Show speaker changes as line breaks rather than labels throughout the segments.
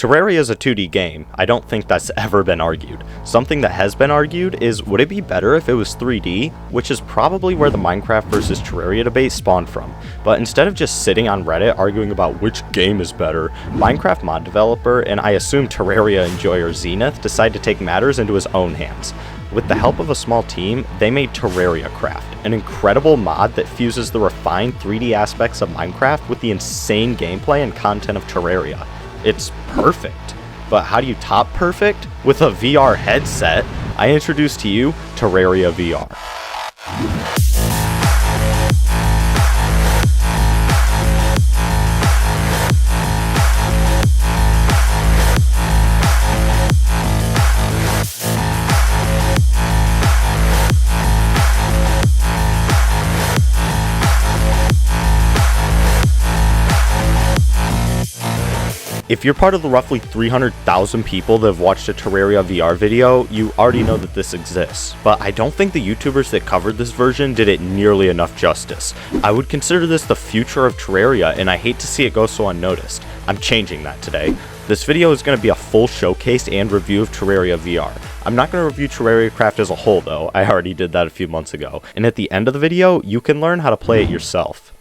Terraria is a 2D game. I don't think that's ever been argued. Something that has been argued is, would it be better if it was 3D? Which is probably where the Minecraft versus Terraria debate spawned from. But instead of just sitting on Reddit arguing about which game is better, Minecraft mod developer, and I assume Terraria enjoyer Zenith, decided to take matters into his own hands. With the help of a small team, they made Terraria Craft, an incredible mod that fuses the refined 3D aspects of Minecraft with the insane gameplay and content of Terraria. It's perfect. But how do you top perfect? With a VR headset. I introduce to you Terraria VR. If you're part of the roughly 300,000 people that have watched a Terraria VR video, you already know that this exists, but I don't think the YouTubers that covered this version did it nearly enough justice. I would consider this the future of Terraria, and I hate to see it go so unnoticed. I'm changing that today. This video is going to be a full showcase and review of Terraria VR. I'm not going to review Terraria Craft as a whole though, I already did that a few months ago, and at the end of the video, you can learn how to play it yourself.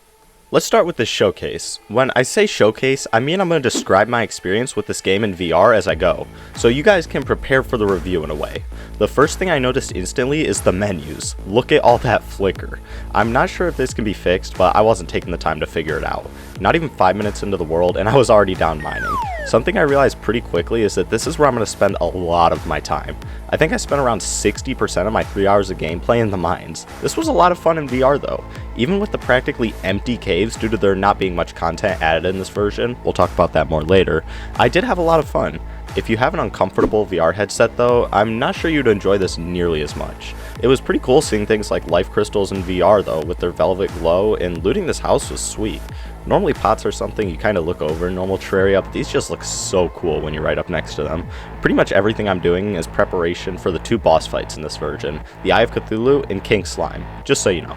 Let's start with this showcase. When I say showcase, I mean I'm going to describe my experience with this game in VR as I go, so you guys can prepare for the review in a way. The first thing I noticed instantly is the menus. Look at all that flicker. I'm not sure if this can be fixed, but I wasn't taking the time to figure it out. Not even 5 minutes into the world and I was already down mining. Something I realized pretty quickly is that this is where I'm going to spend a lot of my time. I think I spent around 60% of my 3 hours of gameplay in the mines. This was a lot of fun in VR though. Even with the practically empty caves due to there not being much content added in this version, we'll talk about that more later, I did have a lot of fun. If you have an uncomfortable VR headset though, I'm not sure you'd enjoy this nearly as much. It was pretty cool seeing things like life crystals in VR though with their velvet glow, and looting this house was sweet. Normally pots are something you kind of look over in normal Terraria, but these just look so cool when you're right up next to them. Pretty much everything I'm doing is preparation for the 2 boss fights in this version, the Eye of Cthulhu and King Slime, just so you know.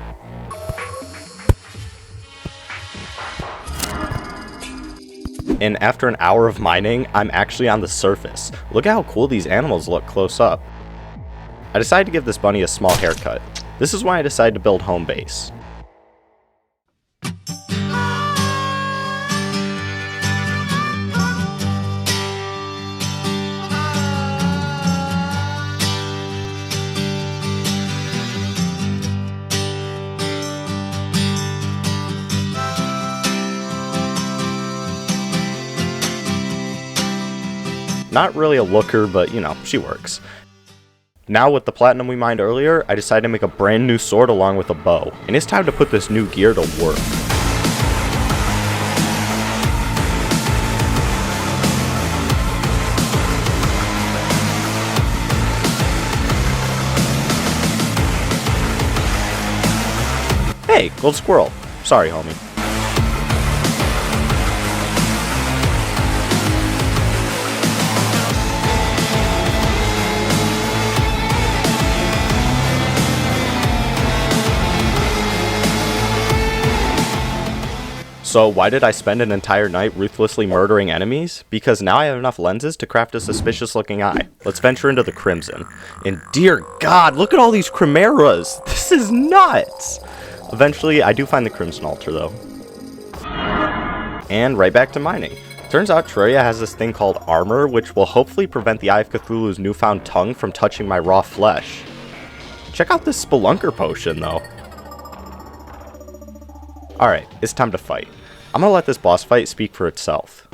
And after an hour of mining, I'm actually on the surface. Look at how cool these animals look close up. I decided to give this bunny a small haircut. This is why I decided to build home base. Not really a looker, but you know, she works. Now with the platinum we mined earlier, I decided to make a brand new sword along with a bow, and it's time to put this new gear to work. Hey, gold squirrel. Sorry, homie. So why did I spend an entire night ruthlessly murdering enemies? Because now I have enough lenses to craft a suspicious looking eye. Let's venture into the Crimson. And dear God, look at all these chimeras! This is nuts! Eventually, I do find the Crimson altar though. And right back to mining. Turns out Terraria has this thing called armor, which will hopefully prevent the Eye of Cthulhu's newfound tongue from touching my raw flesh. Check out this Spelunker potion though. Alright, it's time to fight. I'm gonna let this boss fight speak for itself.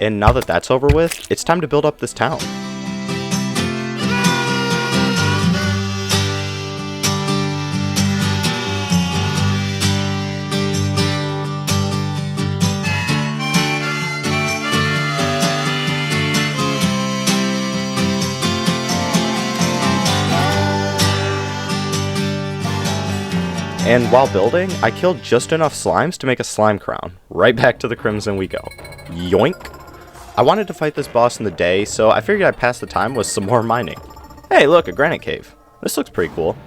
And now that that's over with, it's time to build up this town. And while building, I killed just enough slimes to make a slime crown. Right back to the Crimson we go. Yoink! I wanted to fight this boss in the day, so I figured I'd pass the time with some more mining. Hey, look, a granite cave. This looks pretty cool.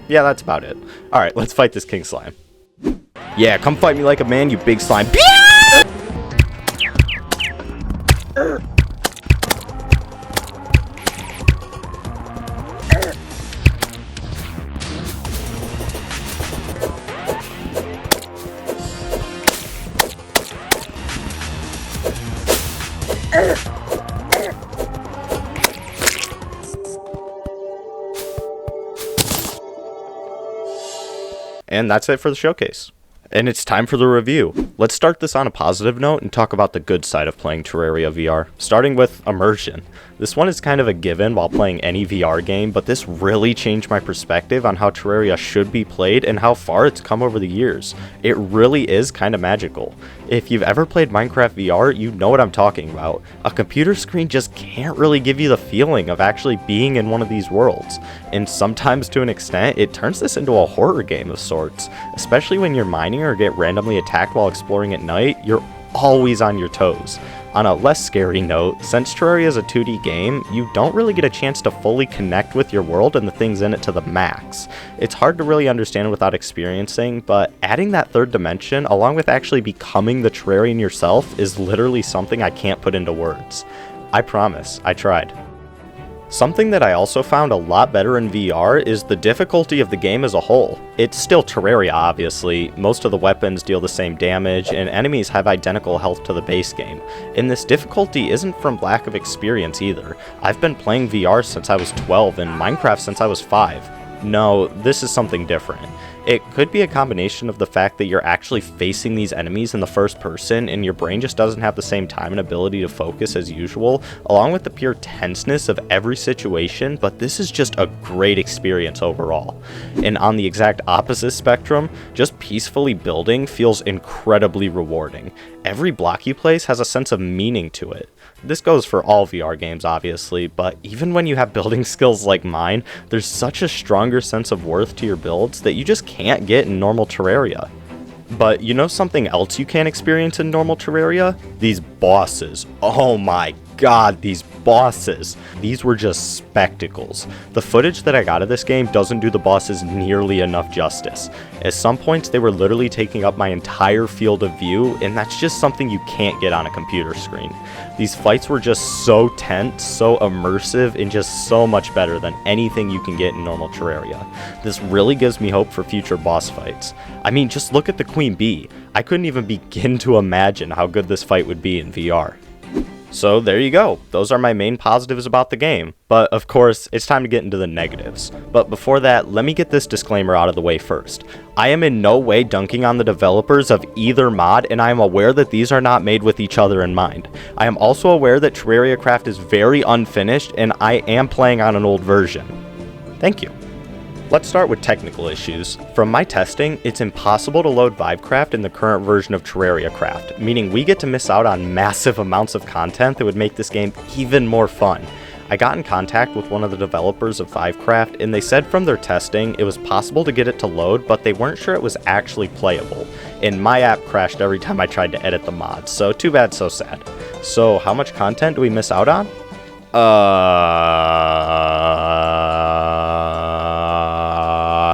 Yeah, that's about it. Alright, let's fight this king slime. Yeah, come fight me like a man, you big slime. And that's it for the showcase. And it's time for the review. Let's start this on a positive note and talk about the good side of playing Terraria VR, starting with immersion. This one is kind of a given while playing any VR game, but this really changed my perspective on how Terraria should be played and how far it's come over the years. It really is kind of magical. If you've ever played Minecraft VR, you know what I'm talking about. A computer screen just can't really give you the feeling of actually being in one of these worlds. And sometimes to an extent, it turns this into a horror game of sorts. Especially when you're mining or get randomly attacked while exploring at night, you're always on your toes. On a less scary note, since Terraria is a 2D game, you don't really get a chance to fully connect with your world and the things in it to the max. It's hard to really understand without experiencing, but adding that third dimension, along with actually becoming the Terrarian yourself, is literally something I can't put into words. I promise, I tried. Something that I also found a lot better in VR is the difficulty of the game as a whole. It's still Terraria, obviously, most of the weapons deal the same damage, and enemies have identical health to the base game. And this difficulty isn't from lack of experience either. I've been playing VR since I was 12 and Minecraft since I was 5. No, this is something different. It could be a combination of the fact that you're actually facing these enemies in the first person and your brain just doesn't have the same time and ability to focus as usual, along with the pure tenseness of every situation, but this is just a great experience overall. And on the exact opposite spectrum, just peacefully building feels incredibly rewarding. Every block you place has a sense of meaning to it. This goes for all VR games, obviously, but even when you have building skills like mine, there's such a stronger sense of worth to your builds that you just can't get in normal Terraria. But you know something else you can't experience in normal Terraria? These bosses. Oh my god, these bosses. These were just spectacles. The footage that I got of this game doesn't do the bosses nearly enough justice. At some points they were literally taking up my entire field of view, and that's just something you can't get on a computer screen. These fights were just so tense, so immersive, and just so much better than anything you can get in normal Terraria. This really gives me hope for future boss fights. I mean, just look at the Queen Bee. I couldn't even begin to imagine how good this fight would be in VR. So there you go, those are my main positives about the game, but of course it's time to get into the negatives. But before that, let me get this disclaimer out of the way first. I am in no way dunking on the developers of either mod, and I am aware that these are not made with each other in mind. I am also aware that Terraria Craft is very unfinished, and I am playing on an old version. Thank you. Let's start with technical issues. From my testing, it's impossible to load Vivecraft in the current version of Terraria Craft, meaning we get to miss out on massive amounts of content that would make this game even more fun. I got in contact with one of the developers of Vivecraft, and they said from their testing it was possible to get it to load, but they weren't sure it was actually playable. And my app crashed every time I tried to edit the mods, so too bad, so sad. So how much content do we miss out on?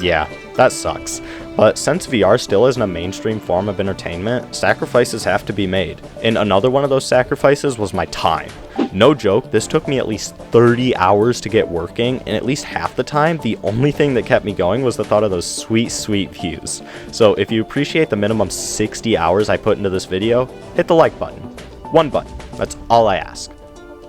Yeah, that sucks. But since VR still isn't a mainstream form of entertainment, sacrifices have to be made. And another one of those sacrifices was my time. No joke, this took me at least 30 hours to get working, and at least half the time, the only thing that kept me going was the thought of those sweet, sweet views. So if you appreciate the minimum 60 hours I put into this video, hit the like button. One button, that's all I ask.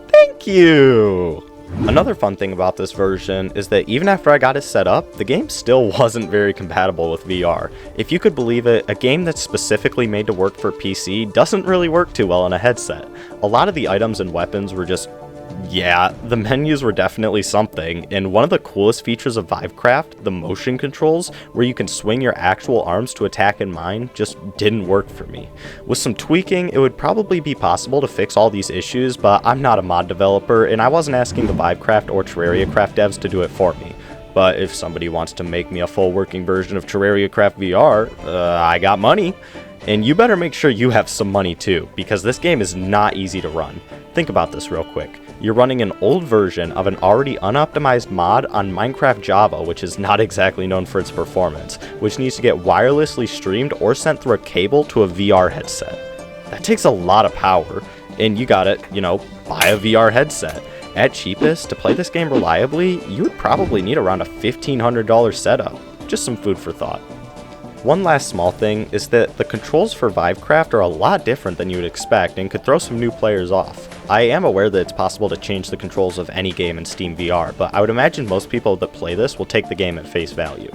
Thank you! Another fun thing about this version is that even after I got it set up, the game still wasn't very compatible with VR. If you could believe it, a game that's specifically made to work for PC doesn't really work too well on a headset. A lot of the items and weapons were just, yeah, the menus were definitely something, and one of the coolest features of Vivecraft, the motion controls, where you can swing your actual arms to attack in mine, just didn't work for me. With some tweaking, it would probably be possible to fix all these issues, but I'm not a mod developer, and I wasn't asking the Vivecraft or Terraria Craft devs to do it for me. But if somebody wants to make me a full working version of Terraria Craft VR, I got money. And you better make sure you have some money too, because this game is not easy to run. Think about this real quick. You're running an old version of an already unoptimized mod on Minecraft Java, which is not exactly known for its performance, which needs to get wirelessly streamed or sent through a cable to a VR headset. That takes a lot of power, and you gotta, buy a VR headset. At cheapest, to play this game reliably, you would probably need around a $1,500 setup. Just some food for thought. One last small thing is that the controls for Vivecraft are a lot different than you would expect and could throw some new players off. I am aware that it's possible to change the controls of any game in Steam VR, but I would imagine most people that play this will take the game at face value.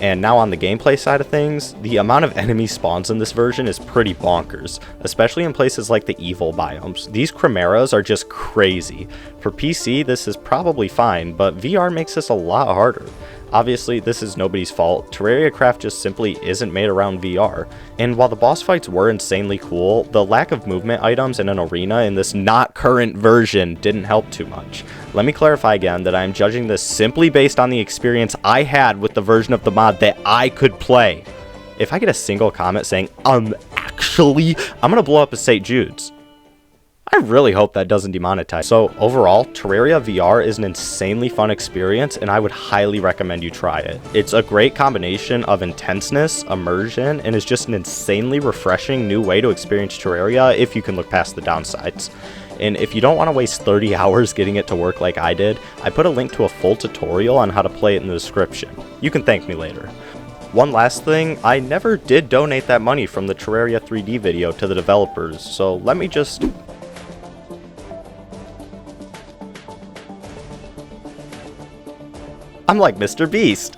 And now on the gameplay side of things, the amount of enemy spawns in this version is pretty bonkers, especially in places like the evil biomes. These chimeras are just crazy. For PC, this is probably fine, but VR makes this a lot harder. Obviously, this is nobody's fault. Terraria Craft just simply isn't made around VR. And while the boss fights were insanely cool, the lack of movement items in an arena in this not current version didn't help too much. Let me clarify again that I'm judging this simply based on the experience I had with the version of the mod that I could play. If I get a single comment saying, I'm gonna blow up a St. Jude's. I really hope that doesn't demonetize. So overall, Terraria VR is an insanely fun experience, and I would highly recommend you try it. It's a great combination of intenseness, immersion, and is just an insanely refreshing new way to experience Terraria if you can look past the downsides. And if you don't want to waste 30 hours getting it to work like I did, I put a link to a full tutorial on how to play it in the description. You can thank me later. One last thing, I never did donate that money from the Terraria 3D video to the developers, so let me just... I'm like Mr. Beast.